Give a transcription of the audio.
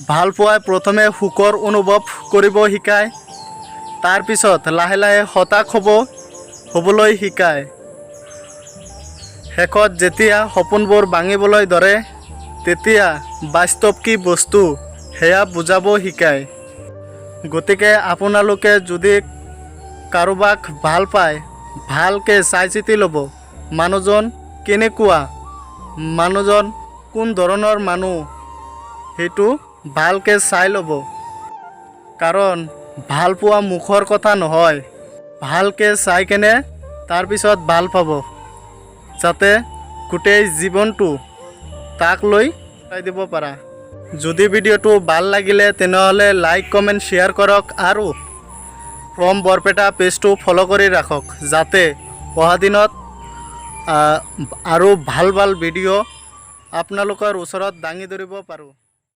ভালপোৱাই প্ৰথমে সুখৰ অনুভৱ কৰিব শিকায়, তাৰ পিছত লাহে লাহে হতাশ হ'বলৈ শিকায়। শেষত যেতিয়া সপোনবোৰ ভাঙিবলৈ ধৰে তেতিয়া বাস্তৱ কি বস্তু সেয়া বুজাব শিকায়। গতিকে আপোনালোকে যদি কাৰোবাক ভাল পায়, ভালকৈ চাই চিতি ল'ব। মানুহজন কেনেকুৱা, মানুহজন কোন ধৰণৰ মানুহ সেইটো ভালকৈ চাই ল'ব। কাৰণ ভালপোৱা মুখৰ কথা নহয়, ভালকৈ চাই কেনে তাৰপিছত ভাল পাব, যাতে গোটেই জীৱনটো তাক লৈ চাই দিব পাৰা। যদি ভিডিঅ'টো ভাল লাগিলে তেনেহ'লে লাইক কমেণ্ট শ্বেয়াৰ কৰক আৰু ফ্ৰম বৰপেটা পেজটো ফ'ল' কৰি ৰাখক, যাতে অহা দিনত আৰু ভাল ভাল ভিডিঅ' আপোনালোকৰ ওচৰত দাঙি ধৰিব পাৰোঁ।